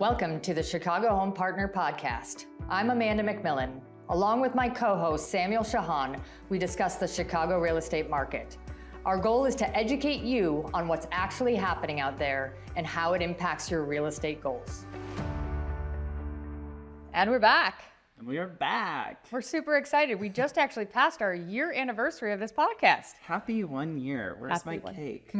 Welcome to the Chicago Home Partner Podcast. I'm Amanda McMillan. Along with my co-host Samuel Ciochon, we discuss the Chicago real estate market. Our goal is to educate you on what's actually happening out there and how it impacts your real estate goals. And we're back. And we are back. We're super excited. We just actually passed our year anniversary of this podcast. Happy 1 year. Where's my cake?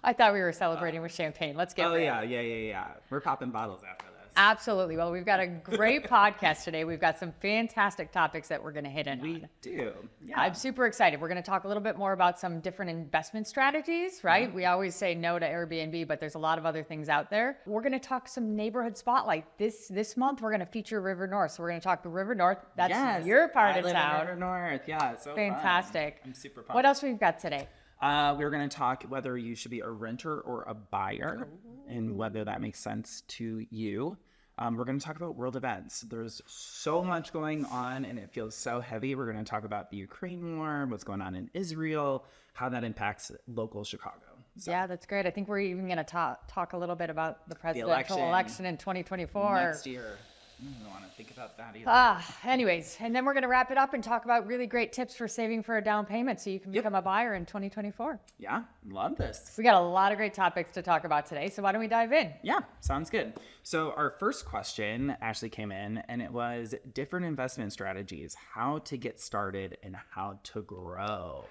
I thought we were celebrating with champagne. Let's get real. Yeah. We're popping bottles after this. Absolutely. Well, we've got a great podcast today. We've got some fantastic topics that we're going to hit in on. We do. Yeah. I'm super excited. We're going to talk a little bit more about some different investment strategies, right? We always say no to Airbnb, but there's a lot of other things out there. We're going to talk some neighborhood spotlight. This month, we're going to feature River North. So we're going to talk the River North. That's your part of town. I live in River North. Yeah, it's so fantastic. Fun. I'm super pumped. What else we've got today? We're going to talk whether you should be a renter or a buyer and whether that makes sense to you. We're going to talk about world events. There's so much going on and it feels so heavy. We're going to talk about the Ukraine war, what's going on in Israel, how that impacts local Chicago. So, yeah, that's great. I think we're even going to talk a little bit about the presidential election in 2024. Next year. I don't want to think about that either. Anyways, and then we're going to wrap it up and talk about really great tips for saving for a down payment so you can become a buyer in 2024. Yeah, love this. We got a lot of great topics to talk about today, so why don't we dive in? Yeah, sounds good. So our first question actually came in, and it was different investment strategies, how to get started and how to grow.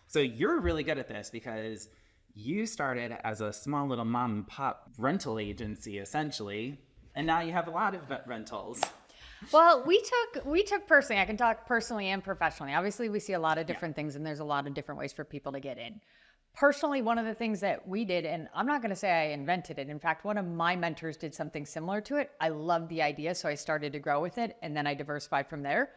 So you're really good at this because you started as a small little mom and pop rental agency, essentially. And now you have a lot of rentals. Well, we took personally, I can talk personally and professionally. Obviously, we see a lot of different things and there's a lot of different ways for people to get in. Personally, one of the things that we did, and I'm not going to say I invented it. In fact, one of my mentors did something similar to it. I loved the idea, so I started to grow with it and then I diversified from there.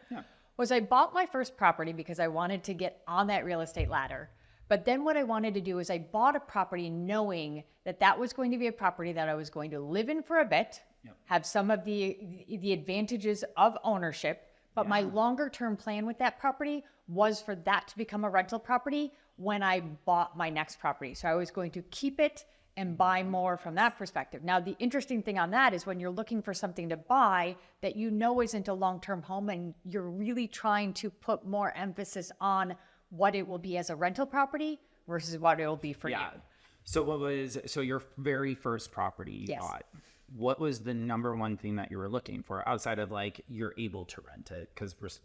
Was I bought my first property because I wanted to get on that real estate ladder. But then what I wanted to do is I bought a property knowing that that was going to be a property that I was going to live in for a bit, have some of the advantages of ownership, but my longer term plan with that property was for that to become a rental property when I bought my next property. So I was going to keep it and buy more from that perspective. Now, the interesting thing on that is when you're looking for something to buy that you know isn't a long-term home and you're really trying to put more emphasis on what it will be as a rental property versus what it will be for you. So your very first property you bought, what was the number one thing that you were looking for outside of like you're able to rent it because there's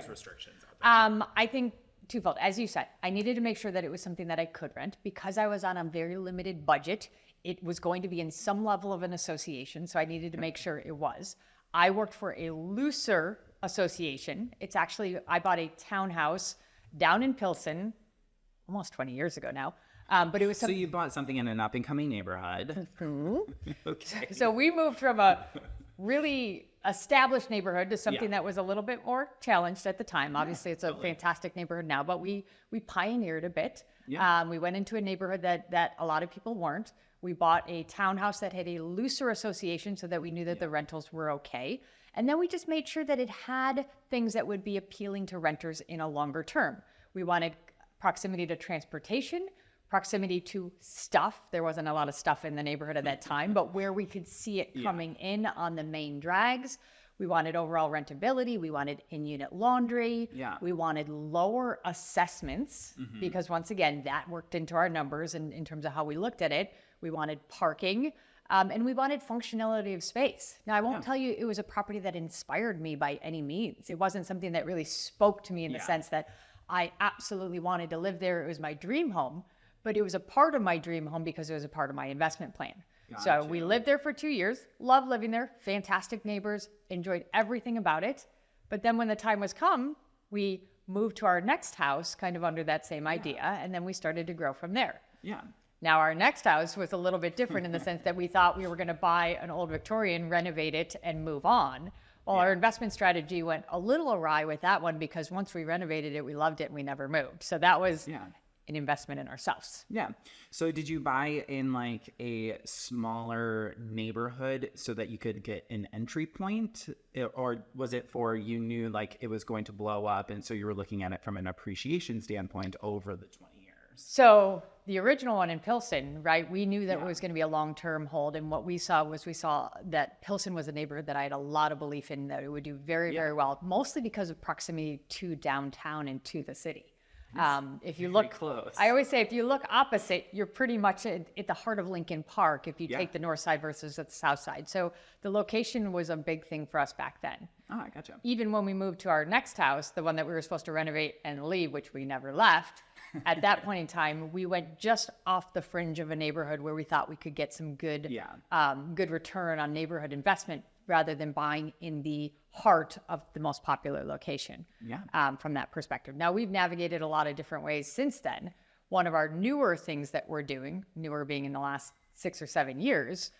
restrictions out there? I think twofold. As you said, I needed to make sure that it was something that I could rent because I was on a very limited budget. It was going to be in some level of an association, so I needed to make sure it was. I worked for a looser association. It's actually, I bought a townhouse down in Pilsen almost 20 years ago now. But it was so you bought something in an up-and-coming neighborhood. Okay. So we moved from a really established neighborhood to something that was a little bit more challenged at the time. Obviously, it's a fantastic neighborhood now, but we pioneered a bit. We went into a neighborhood that a lot of people weren't. We bought a townhouse that had a looser association so that we knew that the rentals were okay. And then we just made sure that it had things that would be appealing to renters in a longer term. We wanted proximity to transportation, proximity to stuff. There wasn't a lot of stuff in the neighborhood at that time, but where we could see it coming in on the main drags. We wanted overall rentability. We wanted in-unit laundry. We wanted lower assessments because once again, that worked into our numbers and in terms of how we looked at it. We wanted parking and we wanted functionality of space. Now, I won't tell you it was a property that inspired me by any means. It wasn't something that really spoke to me in the sense that I absolutely wanted to live there. It was my dream home. But it was a part of my dream home because it was a part of my investment plan. So we lived there for 2 years, loved living there, fantastic neighbors, enjoyed everything about it. But then when the time was come, we moved to our next house kind of under that same idea. And then we started to grow from there. Now our next house was a little bit different in the sense that we thought we were going to buy an old Victorian, renovate it and move on. Well, our investment strategy went a little awry with that one because once we renovated it, we loved it and we never moved. So that was an investment in ourselves. So did you buy in like a smaller neighborhood so that you could get an entry point, or was it for you knew like it was going to blow up and so you were looking at it from an appreciation standpoint over the 20 years? So the original one in Pilsen, right? We knew that it was going to be a long-term hold. And what we saw that Pilsen was a neighborhood that I had a lot of belief in, that it would do very, very well, mostly because of proximity to downtown and to the city. If you look close. I always say, if you look opposite, you're pretty much at the heart of Lincoln Park if you take the north side versus the south side. So the location was a big thing for us back then. Oh, I gotcha. Even when we moved to our next house, the one that we were supposed to renovate and leave, which we never left, at that point in time, we went just off the fringe of a neighborhood where we thought we could get some good, good return on neighborhood investment rather than buying in the heart of the most popular location from that perspective. Now, we've navigated a lot of different ways since then. One of our newer things that we're doing, newer being in the last 6 or 7 years,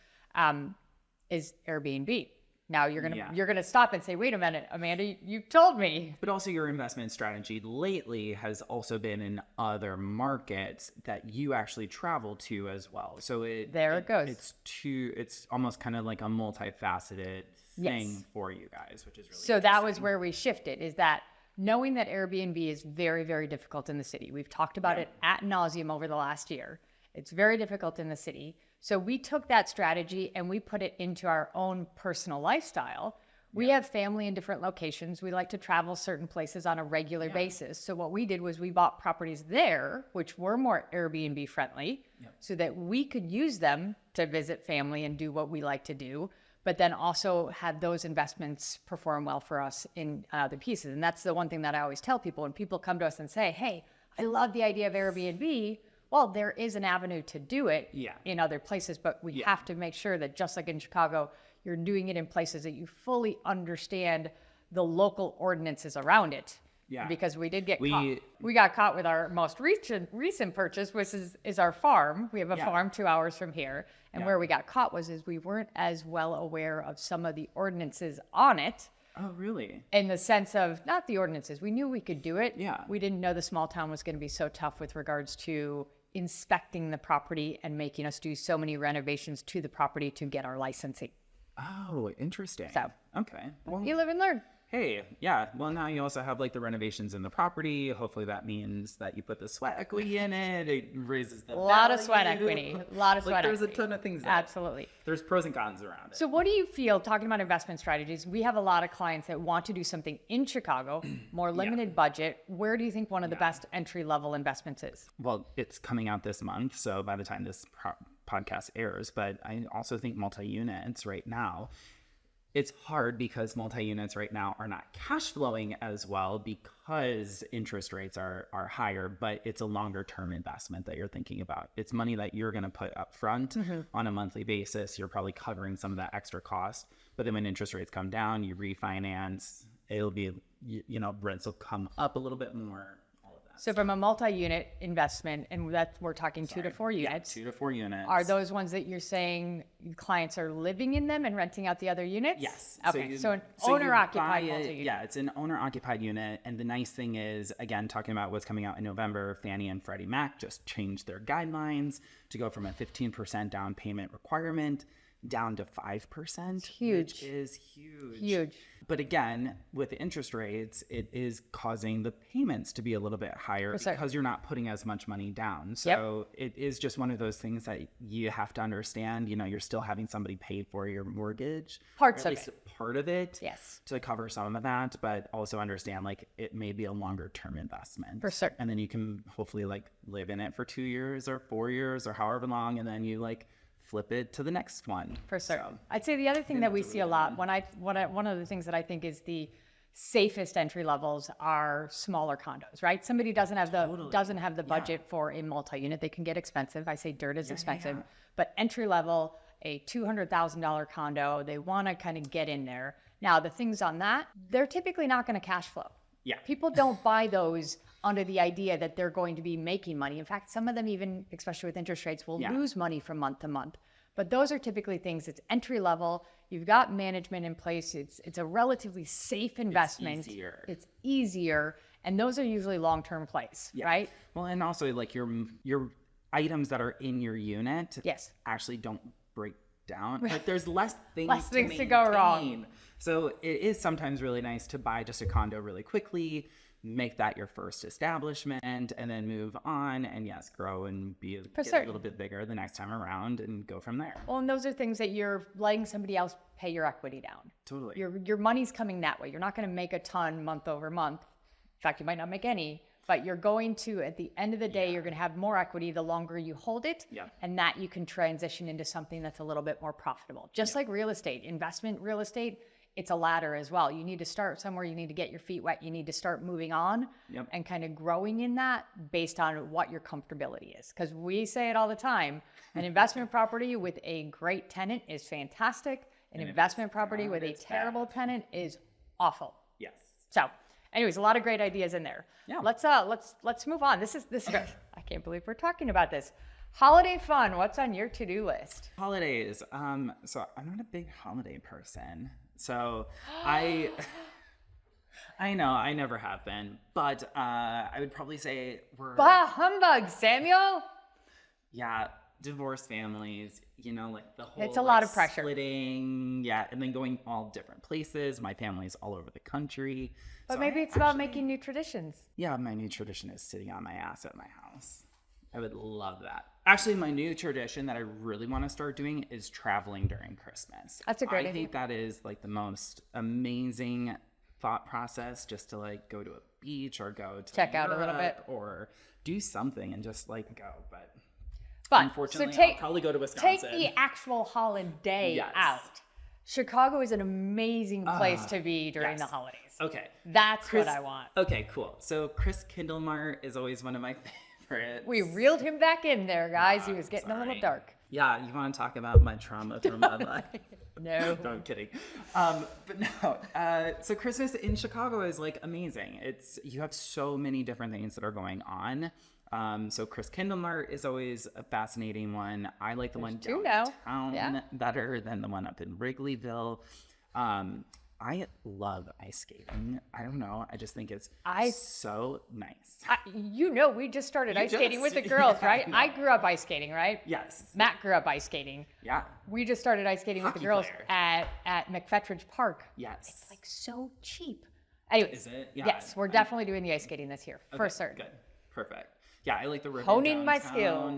is Airbnb. Now you're gonna stop and say, wait a minute, Amanda, you told me. But also your investment strategy lately has also been in other markets that you actually travel to as well. So it goes. It's almost kind of like a multifaceted thing for you guys, which is really so that was where we shifted, is that knowing that Airbnb is very, very difficult in the city. We've talked about it ad nauseum over the last year. It's very difficult in the city. So we took that strategy and we put it into our own personal lifestyle. We have family in different locations. We like to travel certain places on a regular basis. So what we did was we bought properties there, which were more Airbnb friendly, so that we could use them to visit family and do what we like to do, but then also had those investments perform well for us in other pieces. And that's the one thing that I always tell people when people come to us and say, hey, I love the idea of Airbnb. Well, there is an avenue to do it in other places, but we have to make sure that just like in Chicago, you're doing it in places that you fully understand the local ordinances around it. Yeah. Because we did get caught. We got caught with our most recent purchase, which is our farm. We have a farm 2 hours from here. And where we got caught was we weren't as well aware of some of the ordinances on it. Oh, really? In the sense of, not the ordinances. We knew we could do it. Yeah. We didn't know the small town was going to be so tough with regards to inspecting the property and making us do so many renovations to the property to get our licensing. Oh, interesting. So, okay. Well, you live and learn. Hey, yeah. Well, now you also have like the renovations in the property. Hopefully that means that you put the sweat equity in it. It raises the value. A lot of sweat equity. There's a ton of things there. Absolutely. There's pros and cons around it. So what do you feel, talking about investment strategies, we have a lot of clients that want to do something in Chicago, more limited budget. Where do you think one of the best entry-level investments is? Well, it's coming out this month, so by the time this podcast airs, but I also think multi-units right now, it's hard because multi-units right now are not cash flowing as well because interest rates are higher, but it's a longer term investment that you're thinking about. It's money that you're going to put up front on a monthly basis. You're probably covering some of that extra cost, but then when interest rates come down, you refinance, it'll be, rents will come up a little bit more. So from a multi-unit investment, and we're talking 2 to 4 units. 2 to 4 units. Are those ones that you're saying clients are living in them and renting out the other units? Yes. Okay. So an owner-occupied multi-unit. Yeah, it's an owner-occupied unit. And the nice thing is, again, talking about what's coming out in November, Fannie and Freddie Mac just changed their guidelines to go from a 15% down payment requirement down to 5%. Huge. Which is huge. Huge. But again, with the interest rates, it is causing the payments to be a little bit higher because you're not putting as much money down. So it is just one of those things that you have to understand. You're still having somebody pay for your mortgage. Parts of it. Part of it. Yes. To cover some of that, but also understand it may be a longer term investment. For certain. And then you can hopefully live in it for 2 years or 4 years or however long, and then you flip it to the next one. For certain. So, I'd say the other thing that we see a lot, one of the things that I think is the safest entry levels are smaller condos, right? Somebody doesn't have the budget for a multi-unit. They can get expensive. I say dirt is expensive, but entry level, a $200,000 condo, they want to kind of get in there. Now, the things on that, they're typically not going to cash flow. Yeah. People don't buy those under the idea that they're going to be making money. In fact, some of them even, especially with interest rates, will lose money from month to month. But those are typically things, it's entry level. You've got management in place. It's a relatively safe investment. It's easier. And those are usually long-term plays, right? Well, and also your items that are in your unit actually don't break down. There's less things to go wrong. So it is sometimes really nice to buy just a condo really quickly, make that your first establishment and then move on and yes, grow and get a little bit bigger the next time around and go from there. Well, and those are things that you're letting somebody else pay your equity down. Totally. Your money's coming that way. You're not going to make a ton month over month. In fact, you might not make any, but you're going to, at the end of the day, you're going to have more equity the longer you hold it. Yeah. And that you can transition into something that's a little bit more profitable. Just like real estate, investment real estate, it's a ladder as well. You need to start somewhere. You need to get your feet wet. You need to start moving on and kind of growing in that based on what your comfortability is. Because we say it all the time, an investment property with a great tenant is fantastic. An investment property with a terrible tenant is awful. Yes. So anyways, a lot of great ideas in there. Yeah. Let's move on. This I can't believe we're talking about this. Holiday fun. What's on your to-do list? Holidays. So I'm not a big holiday person. So I know I never have been, but I would probably say Bah humbug, Samuel. Yeah, divorced families, like the whole It's a lot of pressure. Splitting, and then going all different places. My family's all over the country. But So maybe it's about making new traditions. Yeah, my new tradition is sitting on my ass at my house. I would love that. Actually, my new tradition that I really want to start doing is traveling during Christmas. That's a great idea. I think that is like the most amazing thought process, just to like go to a beach or go to Check out a little bit. or do something and just like go. But But unfortunately, so I'll probably go to Wisconsin. Take the actual holiday Yes. out. Chicago is an amazing place to be during the holidays. Okay. That's what I want. Okay, cool. So Chris Kindlemart is always one of my favorites. We reeled him back in there, guys. He was getting a little dark. Yeah, you want to talk about my trauma from my life? No. No, I'm kidding. But no. So Christmas in Chicago is like amazing. You have so many different things that are going on. So Chris Kindlemart is always a fascinating one. I like the one downtown better than the one up in Wrigleyville. I love ice skating. I don't know. I just think it's so nice. We just started ice skating with the girls, right? I grew up ice skating, right? Yes. Matt grew up ice skating. Yeah. We just started ice skating with the girls at McFetridge Park. Yes. It's like so cheap. Anyways, Is it? Yeah. yes, we're definitely doing the ice skating this year, for Okay, certain. Good. Perfect. Yeah, I like the ribbon Honing my downtown.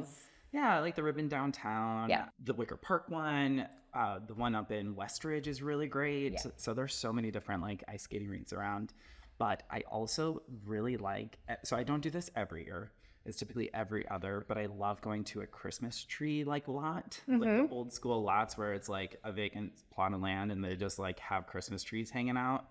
skills. Yeah, I like the ribbon downtown. Yeah. The Wicker Park one. The one up in Westridge is really great. Yeah. So there's so many different like ice skating rinks around. But I also really like, so I don't do this every year. It's typically every other, but I love going to a Christmas tree like lot, like the old school lots where it's like a vacant plot of land and they just like have Christmas trees hanging out.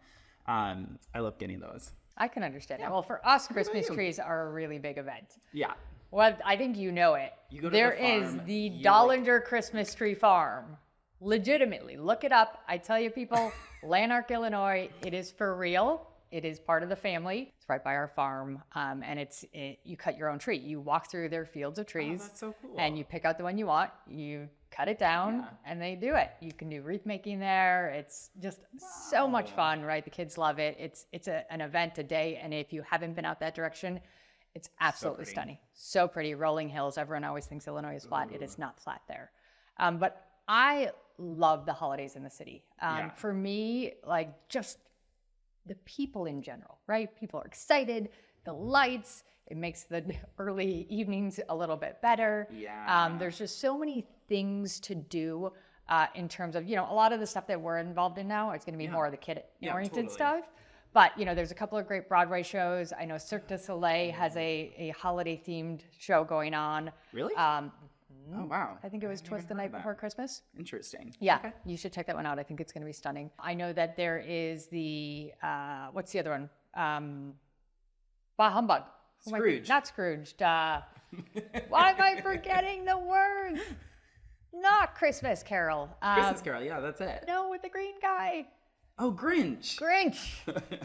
I love getting those. I can understand that. Well, for us, Christmas trees are a really big event. Yeah. Well, I think you know it. You go to There the is farm, the Dollinger Christmas Tree Farm. Legitimately, look it up. I tell you, people, Lanark, Illinois, it is for real. It is part of the family. It's right by our farm, and you cut your own tree. You walk through their fields of trees, that's so cool. and you pick out the one you want. You cut it down, and they do it. You can do wreath making there. It's just so much fun, right? The kids love it. It's an event a day, and if you haven't been out that direction, it's absolutely stunning. So pretty. Rolling hills. Everyone always thinks Illinois is flat. It is not flat there. But I love the holidays in the city. For me, like just the people in general, right? People are excited. The lights. It makes the early evenings a little bit better. Yeah. There's just so many things to do in terms of, a lot of the stuff that we're involved in now. It's going to be more of the kid-oriented stuff. But, there's a couple of great Broadway shows. I know Cirque du Soleil has a holiday-themed show going on. Really? Oh, wow. I think it was Twist the Night Before Christmas. Interesting. Yeah, Okay. you should check that one out. I think it's going to be stunning. I know that there is the, what's the other one? Bah humbug. Scrooge. Not Scrooged. Why am I forgetting the word? Not Christmas Carol. Christmas Carol. Yeah, that's it. No, with the green guy. Oh, Grinch. Grinch.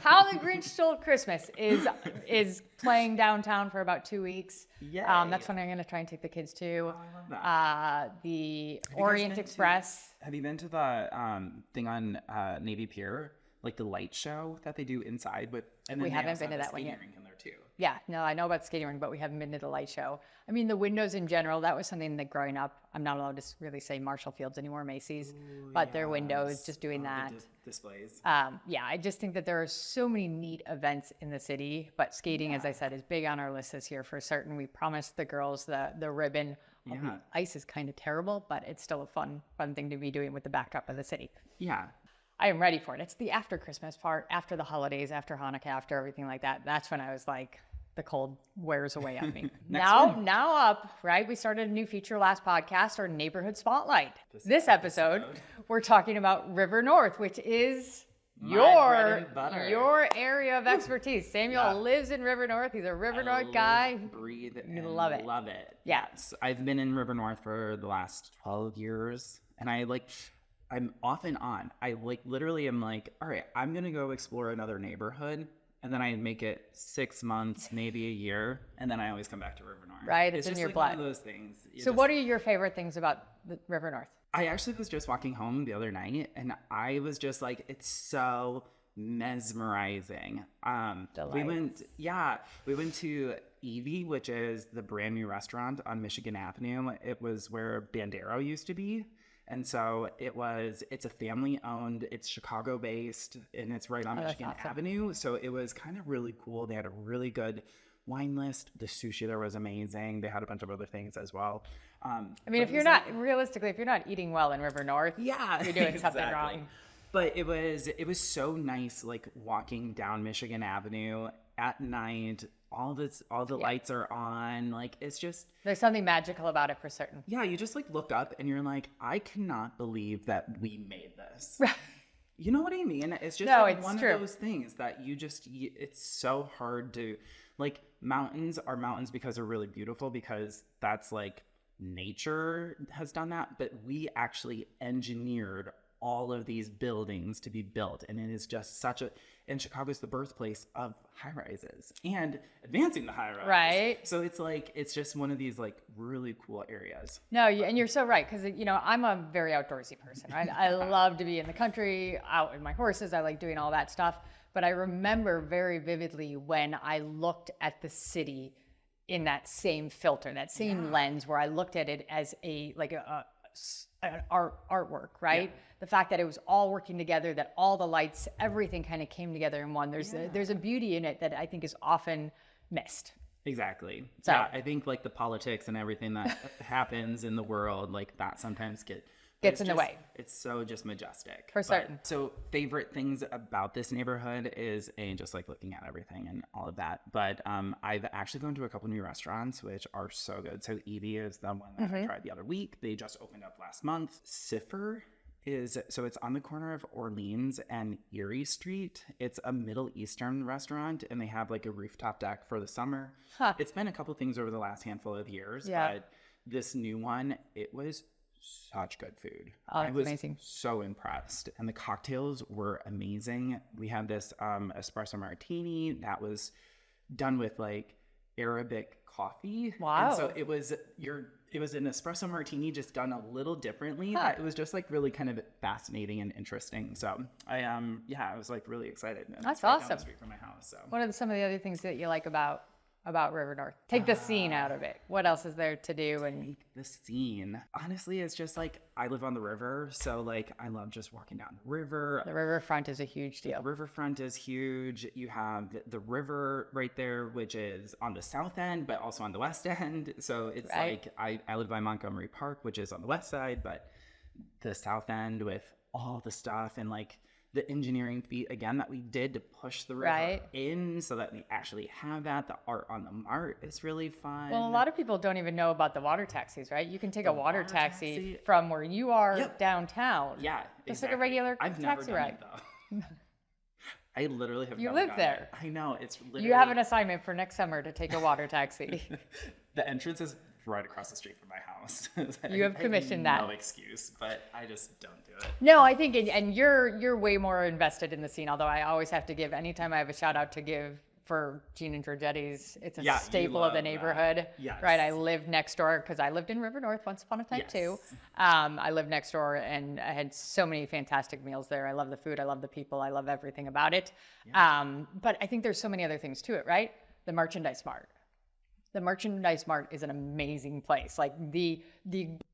How the Grinch Stole Christmas is playing downtown for about 2 weeks. Yeah. That's when I'm going to try and take the kids to. I love that. The Have you guys Orient been Express. Have you been to the thing on Navy Pier, like the light show that they do inside with? And then We they haven't also been to have a that one skating yet. rink in there too. Yeah, no, I know about the skating rink, but we haven't been to the light show. I mean, the windows in general, that was something that growing up, I'm not allowed to really say Marshall Fields anymore, Macy's, but their windows, just doing that. Displays. Yeah, I just think that there are so many neat events in the city, but skating, as I said, is big on our list this year for certain. We promised the girls the ribbon. The ice is kind of terrible, but it's still a fun thing to be doing with the backdrop of the city. Yeah. I am ready for it. It's the after Christmas part, after the holidays, after Hanukkah, after everything like that. That's when I was like, the cold wears away on me. now up, right? We started a new feature last podcast, our neighborhood spotlight. This episode, we're talking about River North, which is your area of expertise. Samuel lives in River North. He's a River North guy. Breathe You and love it. Love it. Yeah. Yes. I've been in River North for the last 12 years, and I'm off and on. I literally am like, all right, I'm going to go explore another neighborhood. And then I make it 6 months, maybe a year. And then I always come back to River North. Right. It's in just your like blood. one of those things. So what are your favorite things about the River North? I actually was just walking home the other night and I was just like, it's so mesmerizing. We went to E15, which is the brand new restaurant on Michigan Avenue. It was where Bandero used to be. And so it's a family owned, it's Chicago based, and it's right on Michigan Avenue. So it was kind of really cool. They had a really good wine list. The sushi there was amazing. They had a bunch of other things as well. I mean, if you're not eating well in River North, you're doing something wrong. But it was so nice, like walking down Michigan Avenue at night. All the lights are on. Like, it's just, there's something magical about it for certain. Yeah, you just like look up and you're like, I cannot believe that we made this. You know what I mean? It's just one of those things that it's so hard to, like, mountains are mountains because they're really beautiful, because that's like nature has done that, but we actually engineered all of these buildings to be built, and it is just and Chicago's the birthplace of high rises and advancing the high rise. Right. So it's just one of these like really cool areas. No, and you're so right, because I'm a very outdoorsy person, right? I love to be in the country, out with my horses. I like doing all that stuff. But I remember very vividly when I looked at the city in that same filter, that same lens, where I looked at it as an artwork, right? Yeah. The fact that it was all working together, that all the lights, everything kind of came together in one. There's a beauty in it that I think is often missed. Exactly. So yeah, I think like the politics and everything that happens in the world, like that sometimes gets in the way. It's so just majestic. For certain. So favorite things about this neighborhood is just like looking at everything and all of that. But I've actually gone to a couple new restaurants, which are so good. So E15 is the one that I tried the other week. They just opened up last month. Cipher it's on the corner of Orleans and Erie Street. It's a Middle Eastern restaurant, and they have like a rooftop deck for the summer. It's been a couple things over the last handful of years, but this new one, it was such good food. I was amazing. So impressed. And the cocktails were amazing. We had this espresso martini that was done with like Arabic coffee. Wow. And so it was an espresso martini just done a little differently. It was just like really kind of fascinating and interesting. So I was like really excited. And that's right awesome. Down the street from my house. So what are some of the other things that you like about River North? Take the scene out of it. What else is there to do? And the scene, honestly, it's just like I live on the river, so like I love just walking down the river. The riverfront is a huge deal. The riverfront is huge. You have the river right there, which is on the south end, but also on the west end. So it's like I live by Montgomery Park, which is on the west side, but the south end with all the stuff and like the engineering feat again that we did to push the river in so that we actually have that. The art on the mart is really fun. Well, a lot of people don't even know about the water taxis, right? You can take a water taxi from where you are downtown. Yeah, just like a regular I've taxi never done ride. It, though. I literally have. You never live done there. It. I know it's literally. You have an assignment for next summer to take a water taxi. The entrance is right across the street from my house. You have commissioned that. No excuse, but I just don't do it. No, I think, and you're way more invested in the scene. Although I always have to give, anytime I have a shout out to give for Gene and Georgetti's, it's a staple of the neighborhood. Yes. Right. I lived next door because I lived in River North once upon a time too. I lived next door and I had so many fantastic meals there. I love the food. I love the people. I love everything about it. Yeah. But I think there's so many other things to it, right? the Merchandise Mart. The Merchandise Mart is an amazing place. Like the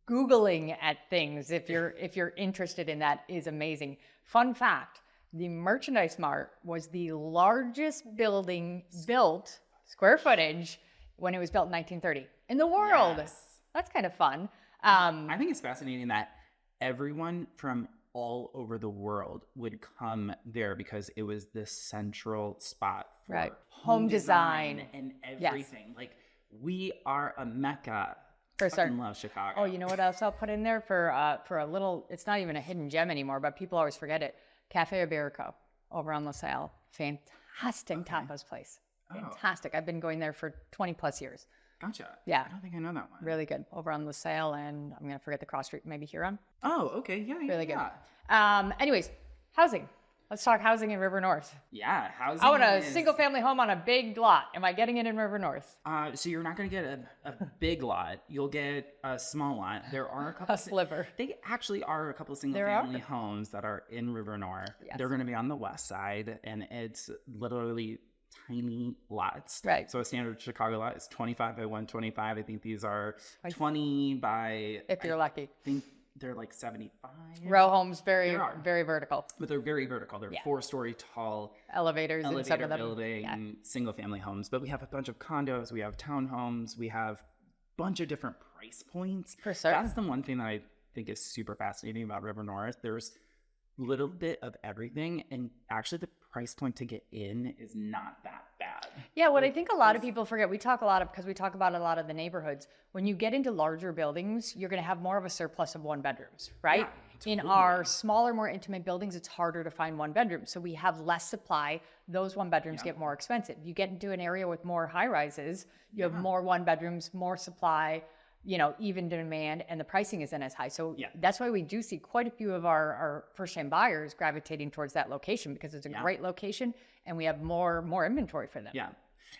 Googling at things, if you're interested in that, is amazing. Fun fact, the Merchandise Mart was the largest building built, square footage, when it was built in 1930 in the world. Yes. That's kind of fun. I think it's fascinating that everyone from all over the world would come there because it was the central spot for Right. home Home design. and Yes. everything. Like, we are a mecca. For Fucking certain. love Chicago. Oh, you know what else I'll put in there for a little, it's not even a hidden gem anymore, but people always forget it. Cafe Iberico over on LaSalle. Fantastic tapas place. Fantastic. I've been going there for 20 plus years. Gotcha. Yeah. I don't think I know that one. Really good. Over on LaSalle and I'm going to forget the cross street, maybe Huron. Oh, okay. Yeah, yeah. Really good. Yeah. Anyways, housing. Let's talk housing in River North. Yeah, housing. I want a is- single family home on a big lot. Am I getting it in River North? So you're not going to get a big lot. You'll get a small lot. There are a couple. A sliver. They actually are a couple single There family are? homes that are in River North. Yes. They're going to be on the west side, and it's literally tiny lots. Right. So a standard Chicago lot is 25 by 125. I think these are Nice. 20 by. If you're lucky. I think they're like 75. Row homes, very, They are. very vertical. But they're very vertical. They're Yeah. 4-story tall. Elevators in some Elevator of them. building, Yeah. single family homes. But we have a bunch of condos, we have townhomes, we have a bunch of different price points. For certain. That's the one thing that I think is super fascinating about River North. There's a little bit of everything, and actually the price point to get in is not that bad. Yeah, what I think a lot of people forget, we talk about a lot of the neighborhoods. When you get into larger buildings, you're going to have more of a surplus of one bedrooms, right? Yeah, In our smaller, more intimate buildings, it's harder to find one bedroom. So we have less supply. Those one bedrooms get more expensive. You get into an area with more high rises, you have more one bedrooms, more supply, even demand, and the pricing isn't as high. So that's why we do see quite a few of our first-time buyers gravitating towards that location because it's a great location and we have more inventory for them. Yeah.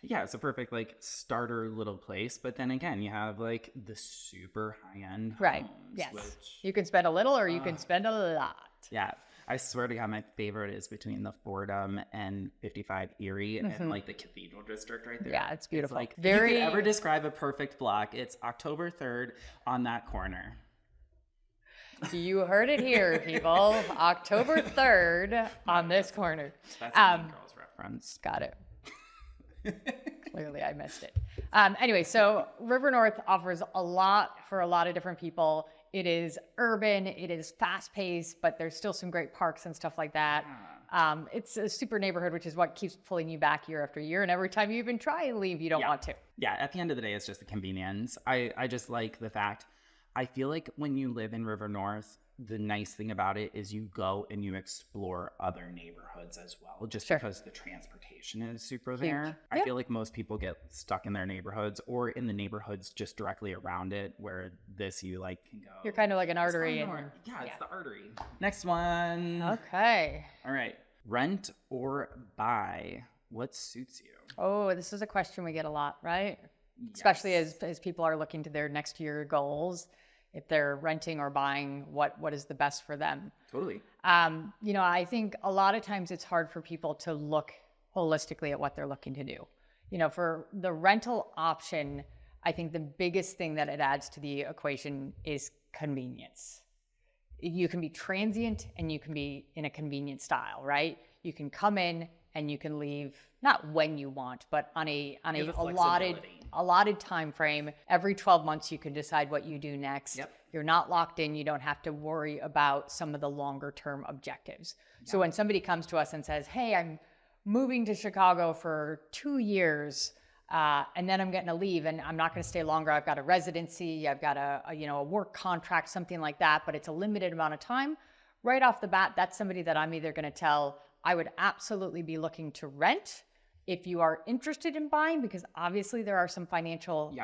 Yeah, it's a perfect like starter little place. But then again, you have like the super high-end Right. homes, Yes. which, You can spend a little or you can spend a lot. yeah, I swear to God, my favorite is between the Fordham and 55 Erie and like the Cathedral District right there. Yeah, it's beautiful. Like, if Very- you could ever describe a perfect block, it's October 3rd on that corner. You heard it here, people. October 3rd on this corner. That's a Mean Girls reference. Got it. Clearly, I missed it. Anyway, so River North offers a lot for a lot of different people. It is urban, it is fast paced, but there's still some great parks and stuff like that. It's a super neighborhood, which is what keeps pulling you back year after year. And every time you even try and leave, you don't want to. Yeah, at the end of the day, it's just the convenience. I just like the fact, I feel like when you live in River North, the nice thing about it is you go and you explore other neighborhoods as well, just because the transportation is super there. I feel like most people get stuck in their neighborhoods or in the neighborhoods just directly around it, where this you like can go. You're kind of like an artery. Yeah, it's the artery. Next one. Okay. All right. Rent or buy? What suits you? Oh, this is a question we get a lot, right? Especially as people are looking to their next year goals. If they're renting or buying, what is the best for them? Totally. I think a lot of times it's hard for people to look holistically at what they're looking to do. For the rental option, I think the biggest thing that it adds to the equation is convenience. You can be transient and you can be in a convenient style, right? You can come in and you can leave, not when you want, but on a allotted time frame. Every 12 months you can decide what you do next. Yep. You're not locked in. You don't have to worry about some of the longer term objectives. So when somebody comes to us and says, hey, I'm moving to Chicago for 2 years, and then I'm getting to leave and I'm not going to stay longer. I've got a residency, I've got a work contract, something like that, but it's a limited amount of time. Right off the bat, that's somebody that I'm either going to tell, I would absolutely be looking to rent if you are interested in buying, because obviously there are some financial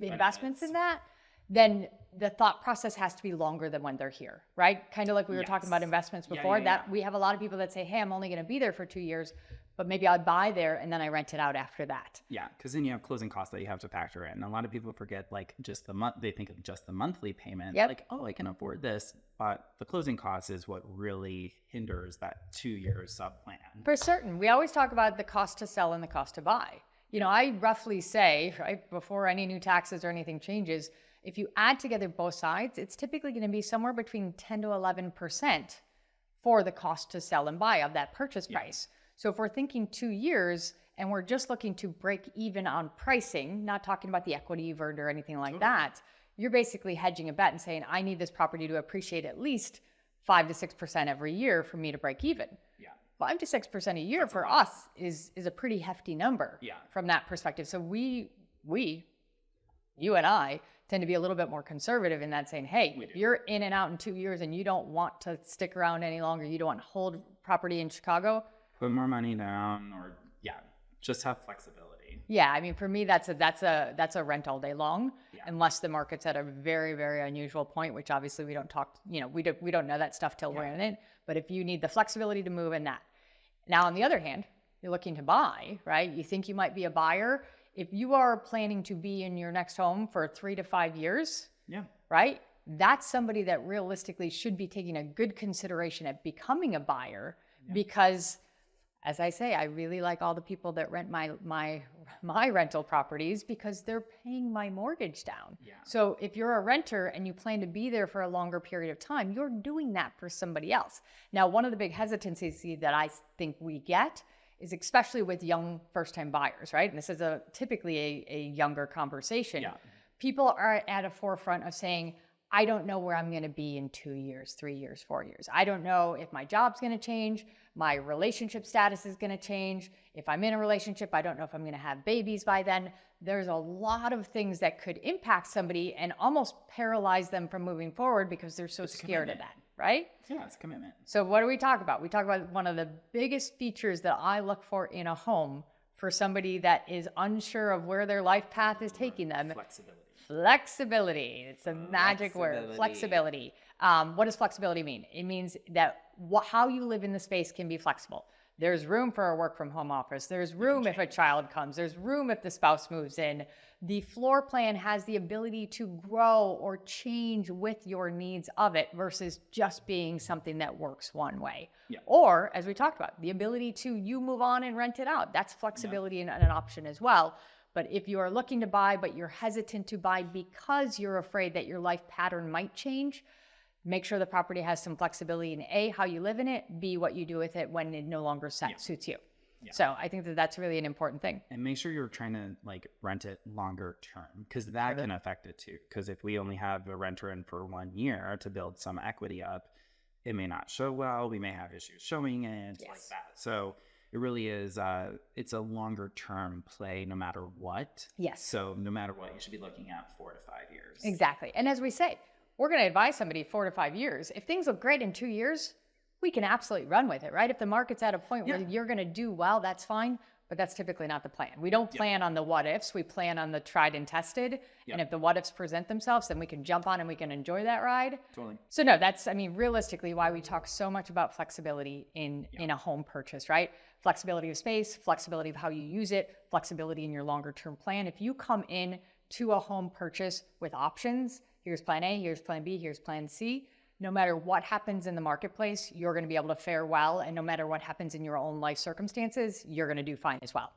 investments in that. Then the thought process has to be longer than when they're here, right? Kind of like we were talking about investments before. We have a lot of people that say, hey, I'm only going to be there for 2 years, but maybe I'll buy there and then I rent it out after that. Yeah, because then you have closing costs that you have to factor in. A lot of people forget like just the month. They think of just the monthly payment. Yep. Like, oh, I can afford this, but the closing cost is what really hinders that 2 year sub plan. For certain. We always talk about the cost to sell and the cost to buy. I roughly say, right, before any new taxes or anything changes, if you add together both sides, it's typically going to be somewhere between 10 to 11% for the cost to sell and buy of that purchase price. So if we're thinking 2 years and we're just looking to break even on pricing, not talking about the equity you've earned or anything like that, you're basically hedging a bet and saying, I need this property to appreciate at least 5 to 6% every year for me to break even. 5 to 6% a year for us is a pretty hefty number from that perspective. So you and I tend to be a little bit more conservative in that, saying, hey, if you're in and out in 2 years and you don't want to stick around any longer, you don't want to hold property in Chicago, put more money down, or just have flexibility. Yeah, I mean, for me, that's a rent all day long, unless the market's at a very, very unusual point, which obviously we don't talk, we don't know that stuff till we're in it. But if you need the flexibility to move in that. Now, on the other hand, you're looking to buy, right? You think you might be a buyer. If you are planning to be in your next home for 3 to 5 years, right? That's somebody that realistically should be taking a good consideration at becoming a buyer, because, as I say, I really like all the people that rent my rental properties because they're paying my mortgage down. So if you're a renter and you plan to be there for a longer period of time, you're doing that for somebody else. Now, one of the big hesitancies that I think we get is, especially with young first-time buyers, right? And this is typically a younger conversation. People are at a forefront of saying, I don't know where I'm going to be in 2 years, 3 years, 4 years. I don't know if my job's going to change. My relationship status is going to change. If I'm in a relationship, I don't know if I'm going to have babies by then. There's a lot of things that could impact somebody and almost paralyze them from moving forward because they're so scared of that, right? Yeah, it's a commitment. So what do we talk about? We talk about one of the biggest features that I look for in a home for somebody that is unsure of where their life path is taking them. Flexibility. It's a magic word. Flexibility. What does flexibility mean? It means that how you live in the space can be flexible. There's room for a work from home office. There's room if a child comes. There's room if the spouse moves in. The floor plan has the ability to grow or change with your needs of it versus just being something that works one way. Or, as we talked about, the ability to you move on and rent it out. That's flexibility and an option as well. But if you are looking to buy, but you're hesitant to buy because you're afraid that your life pattern might change, make sure the property has some flexibility in A, how you live in it, B, what you do with it when it no longer suits you. So I think that that's really an important thing. And make sure you're trying to rent it longer term, because that can affect it too. Because if we only have a renter in for 1 year to build some equity up, it may not show well. We may have issues showing it like that. So it really is, it's a longer term play no matter what. So no matter what, you should be looking at 4 to 5 years. Exactly. And as we say, we're going to advise somebody 4 to 5 years. If things look great in 2 years, we can absolutely run with it, right? If the market's at a point where you're going to do well, that's fine. But that's typically not the plan. We don't plan on the what ifs. We plan on the tried and tested. And if the what ifs present themselves, then we can jump on and we can enjoy that ride. So no, that's, realistically why we talk so much about flexibility in a home purchase, right? Flexibility of space, flexibility of how you use it, flexibility in your longer term plan. If you come in to a home purchase with options, here's plan A, here's plan B, here's plan C, no matter what happens in the marketplace, you're going to be able to fare well. And no matter what happens in your own life circumstances, you're going to do fine as well.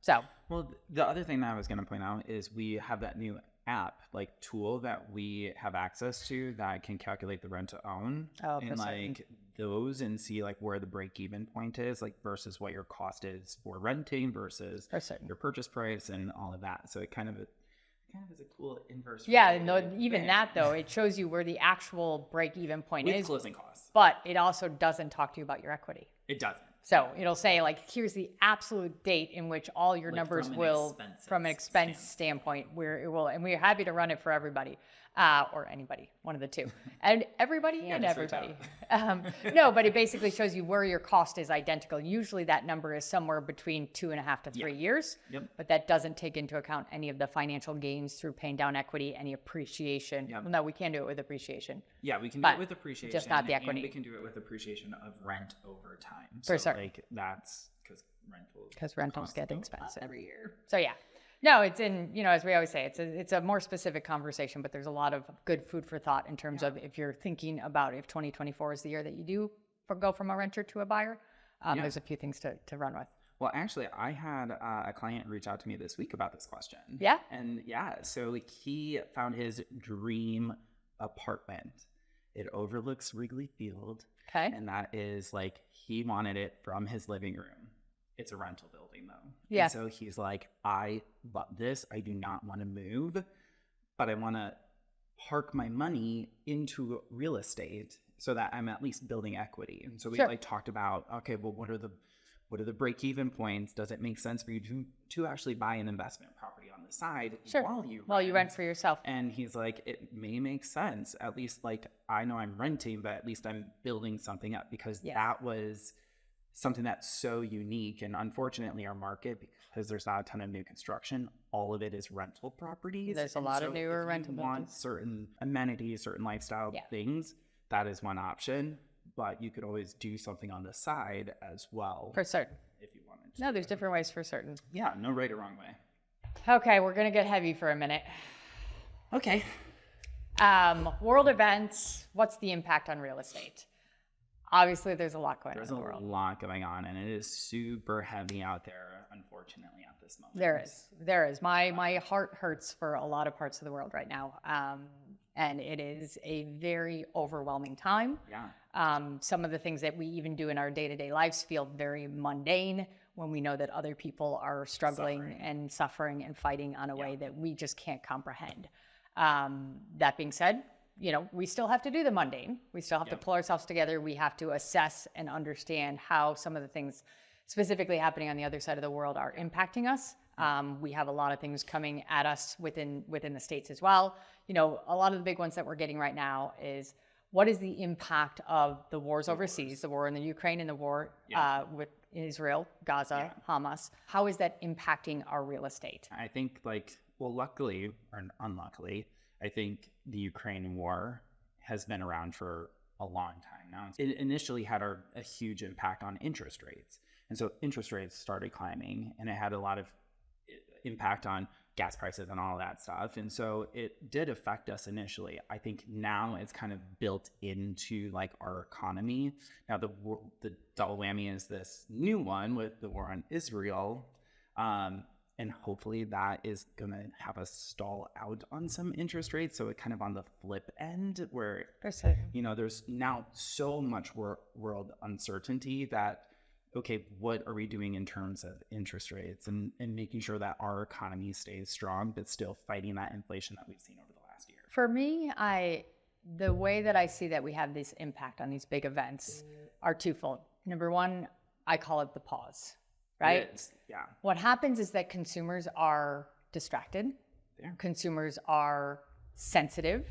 So, well, the other thing that I was going to point out is we have that new app tool that we have access to that can calculate the rent to own and those and see where the break even point is versus what your cost is for renting versus your purchase price and all of that. So it kind of is a cool inverse. That though, it shows you where the actual break even point is. With closing costs. But it also doesn't talk to you about your equity. It doesn't. So it'll say here's the absolute date in which all your numbers will, from an expense standpoint, where it will, and we're happy to run it for everybody, or anybody, one of the two, and everybody and everybody. No, but it basically shows you where your cost is identical. Usually that number is somewhere between 2.5 to 3 years, but that doesn't take into account any of the financial gains through paying down equity, any appreciation. Well, no, we can do it with appreciation. Yeah, we can do it with appreciation. Just not the equity. And we can do it with appreciation of rent over time. For certain. That's because rentals get expensive every year. So no, it's in, as we always say, it's a more specific conversation, but there's a lot of good food for thought in terms of if you're thinking about if 2024 is the year that you do go from a renter to a buyer, there's a few things to run with. Well, actually, I had a client reach out to me this week about this question. Yeah? And yeah, so he found his dream apartment. It overlooks Wrigley Field. Okay. And that is like, he wanted it from his living room. It's a rental building though. Yeah. And so he's like, I love this. I do not want to move, but I want to park my money into real estate so that I'm at least building equity. And so we Sure. like talked about, okay, well, what are the break-even points? Does it make sense for you to actually buy an investment property on the side Sure. while you rent for yourself? And he's like, it may make sense. At least like, I know I'm renting, but at least I'm building something up, because Yes. that was something that's so unique. And unfortunately, our market, because there's not a ton of new construction, all of it is rental properties. There's a And lot of so newer if rental you want buildings. certain amenities, certain lifestyle Yeah. things, that is one option. But you could always do something on the side as well For certain. if you wanted to. No, there's different ways for certain. Yeah, no right or wrong way. Okay, we're going to get heavy for a minute. Okay. World events, what's the impact on real estate? Obviously, there's a lot going There's on a in the world. lot going on, and it is super heavy out there, unfortunately, at this moment. There is. My heart hurts for a lot of parts of the world right now. And it is a very overwhelming time. Yeah. Some of the things that we even do in our day-to-day lives feel very mundane when we know that other people are struggling and suffering and fighting on a way that we just can't comprehend. That being said, we still have to do the mundane. We still have to pull ourselves together. We have to assess and understand how some of the things specifically happening on the other side of the world are impacting us. We have a lot of things coming at us within the States as well. A lot of the big ones that we're getting right now is, what is the impact of the wars overseas, the war in the Ukraine and the war with Israel, Gaza, Hamas? How is that impacting our real estate? I think luckily or unluckily, I think the Ukraine war has been around for a long time now. It initially had a huge impact on interest rates. And so interest rates started climbing, and it had a lot of impact on gas prices and all that stuff. And so it did affect us initially. I think now it's kind of built into our economy. Now the double whammy is this new one with the war on Israel. And hopefully that is going to have us stall out on some interest rates. So it kind of on the flip end where, there's now so much world uncertainty that, okay, what are we doing in terms of interest rates and making sure that our economy stays strong, but still fighting that inflation that we've seen over the last year? For me, the way that I see that we have this impact on these big events are twofold. Number one, I call it the pause, right? Yeah. What happens is that consumers are distracted. Yeah. Consumers are sensitive.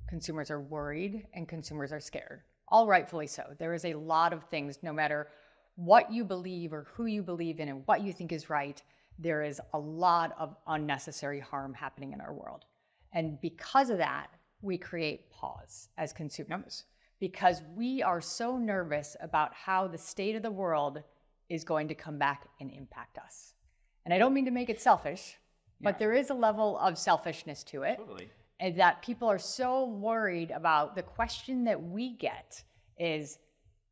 Consumers are worried, and consumers are scared. All rightfully so. There is a lot of things, no matter what you believe or who you believe in and what you think is right, there is a lot of unnecessary harm happening in our world. And because of that, we create pause as consumers, because we are so nervous about how the state of the world is going to come back and impact us. And I don't mean to make it selfish, but there is a level of selfishness to it. Totally. And that people are so worried about. The question that we get is,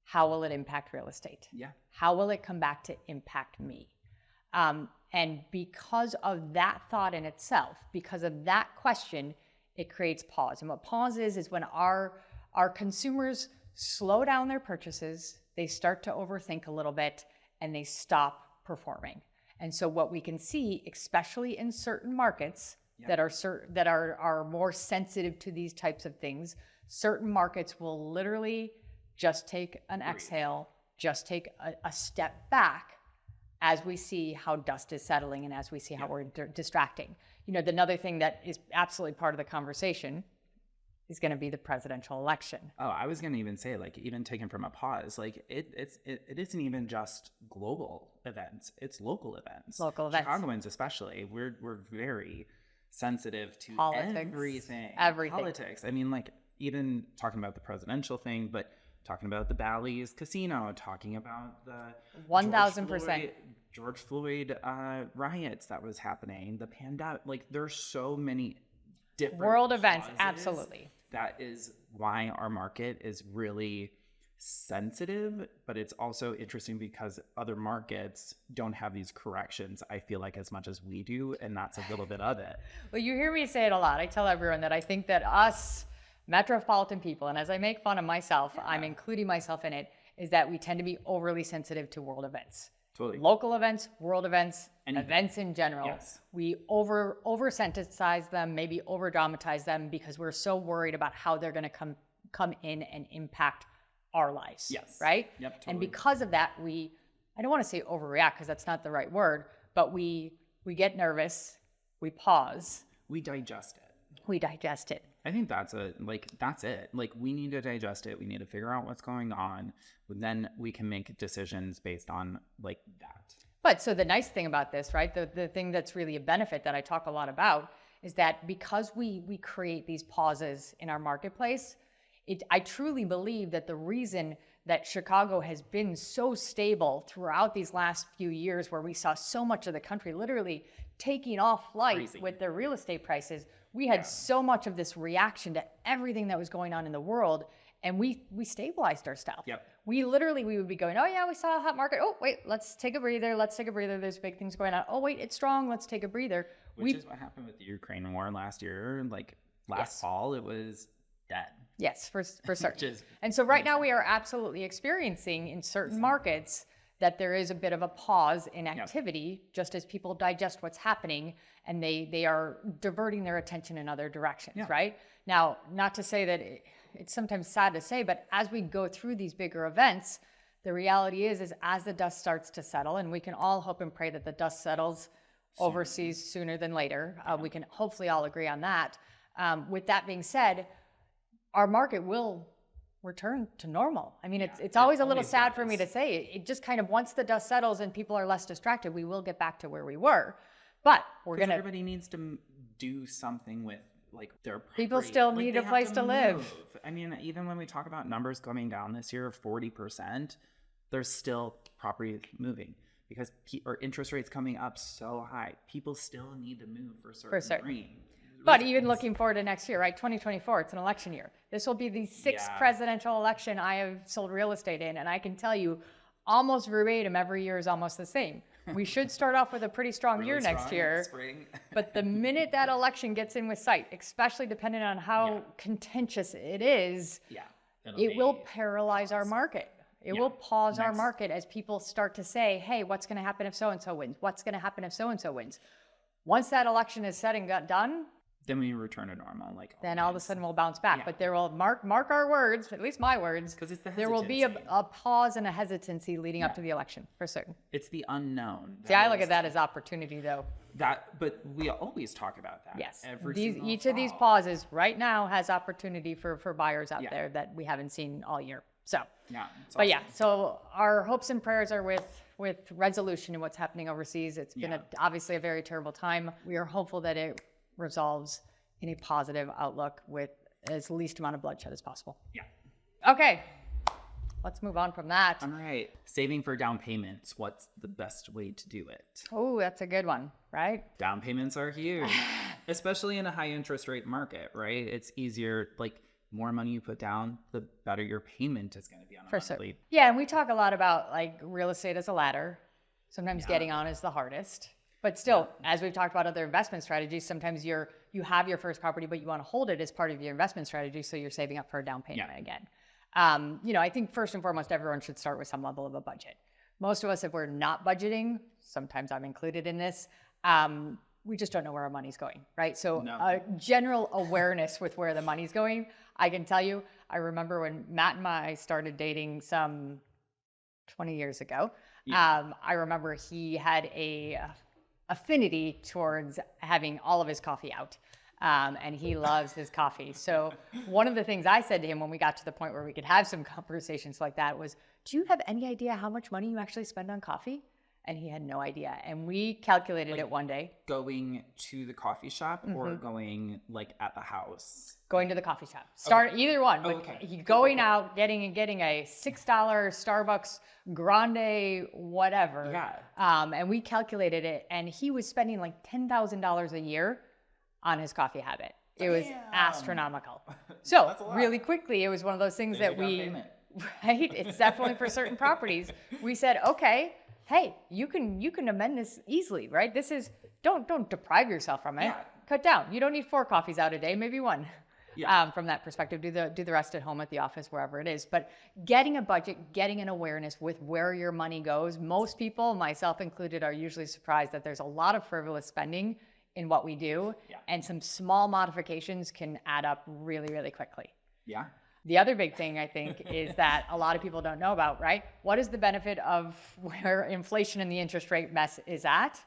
how will it impact real estate? Yeah. How will it come back to impact me? And because of that thought in itself, because of that question, it creates pause. And what pause is when our consumers slow down their purchases, they start to overthink a little bit, and they stop performing. And so what we can see, especially in certain markets that are more sensitive to these types of things, certain markets will literally just take an exhale, just take a step back as we see how dust is settling and as we see how we're distracting. Another thing that is absolutely part of the conversation is going to be the presidential election. Oh, I was going to even say, even taken from a pause, it isn't even just global events; it's local events. Local events. Chicagoans especially, we're very sensitive to Politics. everything. Politics. I mean, even talking about the presidential thing, but talking about the Bally's casino, talking about the 1000% George Floyd riots that was happening, the pandemic. There's so many different world events. causes. Absolutely. That is why our market is really sensitive, but it's also interesting because other markets don't have these corrections, I feel like, as much as we do, and that's a little bit of it. Well, you hear me say it a lot. I tell everyone that I think that us metropolitan people, and as I make fun of myself, I'm including myself in it, is that we tend to be overly sensitive to world events. Totally. Local events, world events, Anything. events in general. Yes. We over-sensitize them, maybe over-dramatize them because we're so worried about how they're going to come in and impact our lives. Yes. Right? Yep, totally. And because of that, I don't want to say overreact because that's not the right word, but we get nervous, we pause. We digest it. I think that's it. Like, we need to digest it. We need to figure out what's going on. Then we can make decisions based on like that. But so the nice thing about this, right? The thing that's really a benefit that I talk a lot about is that because we create these pauses in our marketplace, I truly believe that the reason that Chicago has been so stable throughout these last few years, where we saw so much of the country literally taking off flight with their real estate prices, we had so much of this reaction to everything that was going on in the world, and we stabilized our stuff. Yep. We would be going, oh yeah, we saw a hot market. Oh wait, let's take a breather. There's big things going on. Oh wait, it's strong. Let's take a breather. Which is what happened with the Ukraine war last year. Like last fall, it was dead. Yes, for certain. And so right now we are absolutely experiencing in certain markets that there is a bit of a pause in activity, just as people digest what's happening and they are diverting their attention in other directions, right? Now, not to say that it's sometimes sad to say, but as we go through these bigger events, the reality is as the dust starts to settle, and we can all hope and pray that the dust settles overseas sooner than later. We can hopefully all agree on that. With that being said, our market will return to normal. I mean, it's always a little sad for me to say. It just kind of, once the dust settles and people are less distracted, we will get back to where we were. But everybody needs to do something with like their property. People still need a place to live. I mean, even when we talk about numbers coming down this year, 40%, there's still property moving because interest rates coming up so high. People still need to move for certain reasons. But even looking forward to next year, right? 2024, it's an election year. This will be the sixth presidential election I have sold real estate in. And I can tell you almost verbatim, every year is almost the same. We should start off with a pretty strong year next year. But the minute that election gets in with sight, especially depending on how contentious it is, it will paralyze our market. It will pause our market as people start to say, hey, what's going to happen if so-and-so wins? What's going to happen if so-and-so wins? Once that election is said and got done, then we return to normal. Then all of a sudden we'll bounce back. But there will, mark our words, at least my words, because it's there will be a pause and a hesitancy leading up to the election, for certain. It's the unknown. See, I look at that as opportunity, though. But we always talk about that. Yes. Each of these pauses right now has opportunity for buyers out there that we haven't seen all year. So, so our hopes and prayers are with resolution in what's happening overseas. It's been obviously a very terrible time. We are hopeful that it resolves in a positive outlook with as least amount of bloodshed as possible. Okay, let's move on from that. All right, saving for down payments. What's the best way to do it? Oh, that's a good one, right? Down payments are huge, especially in a high interest rate market, right? It's easier, like more money you put down, the better your payment is going to be on a monthly. Yeah, and we talk a lot about like real estate as a ladder. Sometimes getting on is the hardest. But still, as we've talked about other investment strategies, sometimes you have your first property, but you want to hold it as part of your investment strategy, so you're saving up for a down payment again. I think first and foremost, everyone should start with some level of a budget. Most of us, if we're not budgeting, sometimes I'm included in this, we just don't know where our money's going, right? So a general awareness with where the money's going. I can tell you, I remember when Matt and I started dating some 20 years ago, I remember he had a affinity towards having all of his coffee out. And he loves his coffee. So one of the things I said to him when we got to the point where we could have some conversations like that was, do you have any idea how much money you actually spend on coffee? And he had no idea. And we calculated it one day. Going to the coffee shop or going like at the house? Going to the coffee shop. Either one. But going out, getting a $6 Starbucks grande, whatever. And we calculated it, and he was spending like $10,000 a year on his coffee habit. It was astronomical. So really quickly, it was one of those things that right? It's definitely for certain properties. We said, okay, hey, you can amend this easily, right? This is, don't deprive yourself from it. Yeah. Cut down. You don't need 4 coffees out a day, maybe 1. Yeah. From that perspective, do the rest at home, at the office, wherever it is. But getting a budget, getting an awareness with where your money goes. Most people, myself included, are usually surprised that there's a lot of frivolous spending in what we do, and some small modifications can add up really, really quickly. Yeah. The other big thing I think is that a lot of people don't know about, right? What is the benefit of where inflation and the interest rate mess is at?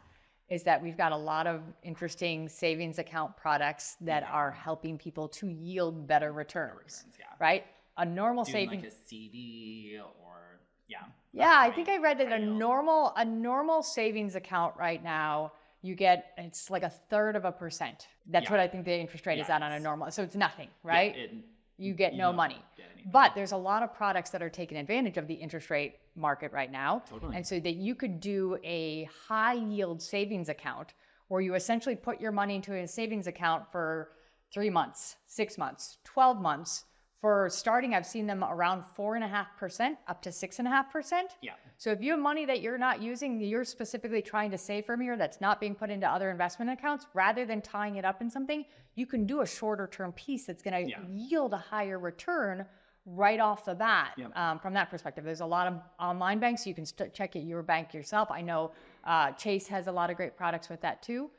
Is that we've got a lot of interesting savings account products that are helping people to yield better returns, right? A normal savings, like a CD or I think I read that a normal savings account right now, you get, it's like 1/3%. That's what I think the interest rate is at on a normal. So it's nothing, right? You get no money. But there's a lot of products that are taking advantage of the interest rate market right now. Totally. And so that you could do a high yield savings account where you essentially put your money into a savings account for 3 months, 6 months, 12 months. For starting, I've seen them around 4.5% up to 6.5%. Yeah. So if you have money that you're not using, you're specifically trying to save from here, that's not being put into other investment accounts, rather than tying it up in something, you can do a shorter term piece that's going to yield a higher return right off the bat. From that perspective, there's a lot of online banks. You can check at your bank yourself. I know Chase has a lot of great products with that too.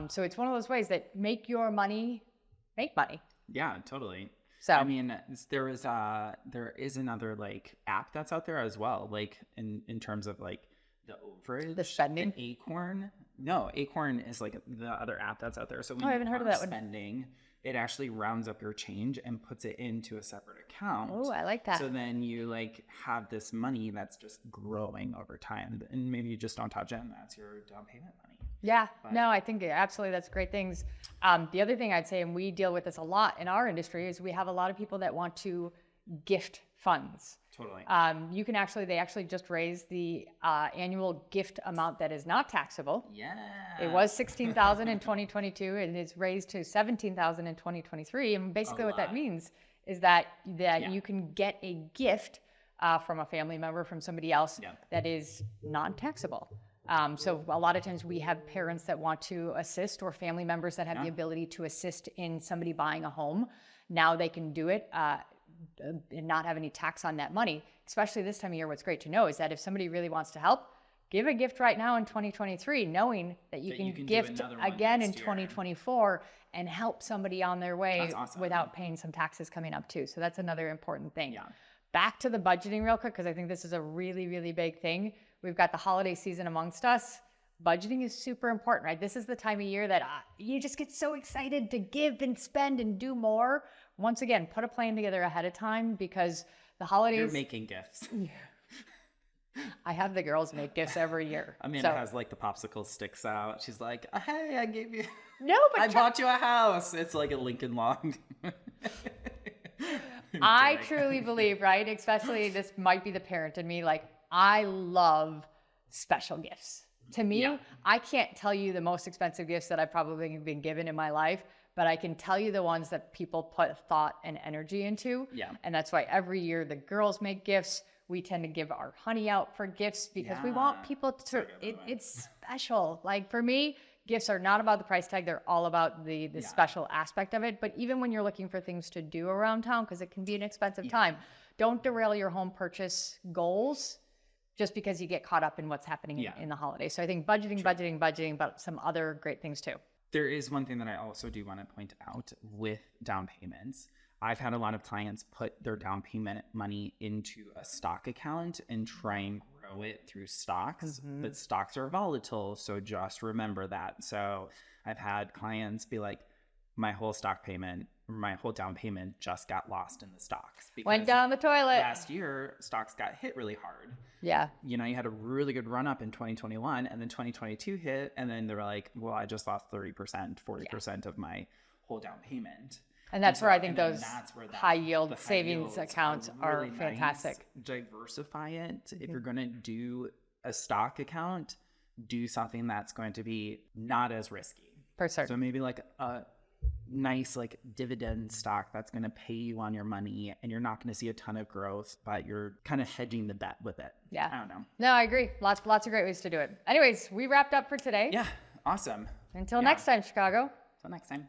So it's one of those ways that make your money make money. Yeah, totally. So I mean, there is another like app that's out there as well, like in terms of like the overage, the spending. The Acorn. No, Acorn is like the other app that's out there. So when I haven't heard of that one. Spending, it actually rounds up your change and puts it into a separate account. Oh, I like that. So then you like have this money that's just growing over time, and maybe you just don't touch it, and that's your down payment money. Yeah, no, I think absolutely that's great things. The other thing I'd say, and we deal with this a lot in our industry, is we have a lot of people that want to gift funds. Totally. They actually just raised the annual gift amount that is not taxable. Yeah. It was $16,000 in 2022, and it's raised to $17,000 in 2023. And basically what that means is that you can get a gift from a family member, from somebody else that is non-taxable. So a lot of times we have parents that want to assist, or family members that have the ability to assist in somebody buying a home. Now they can do it and not have any tax on that money. Especially this time of year, what's great to know is that if somebody really wants to help, give a gift right now in 2023, knowing that you can gift again in 2024 and help somebody on their way without paying some taxes coming up too. So that's another important thing. Back to the budgeting real quick, because I think this is a really, really big thing. We've got the holiday season amongst us. Budgeting is super important, right? This is the time of year that you just get so excited to give and spend and do more. Once again, put a plan together ahead of time, because the holidays... You're making gifts. I have the girls make gifts every year. Amanda has like the popsicle sticks out. She's like, hey, I gave you... No, but... I bought you a house. It's like a Lincoln log. I truly believe, right? Especially, this might be the parent in me, like, I love special gifts. To me, I can't tell you the most expensive gifts that I've probably been given in my life, but I can tell you the ones that people put thought and energy into. And that's why every year the girls make gifts. We tend to give our honey out for gifts because we want people to, it's special. Like for me, gifts are not about the price tag. They're all about the special aspect of it. But even when you're looking for things to do around town, because it can be an expensive time, don't derail your home purchase goals just because you get caught up in what's happening in the holidays. So I think budgeting, but some other great things too. There is one thing that I also do want to point out with down payments. I've had a lot of clients put their down payment money into a stock account and try and grow it through stocks, but stocks are volatile. So just remember that. So I've had clients be like, my whole down payment just got lost in the stocks. Went down the toilet. Last year, stocks got hit really hard. Yeah. You know, you had a really good run up in 2021, and then 2022 hit, and then they were like, well, I just lost 30%, 40% of my whole down payment. And that's where I think those high yield savings accounts are really fantastic. Nice. Diversify it. If you're going to do a stock account, do something that's going to be not as risky. For certain. So maybe like nice like dividend stock that's going to pay you on your money, and you're not going to see a ton of growth, but you're kind of hedging the bet with it. Yeah. I don't know. No, I agree. Lots of great ways to do it. Anyways, we wrapped up for today. Yeah. Awesome. Until next time, Chicago. Until next time.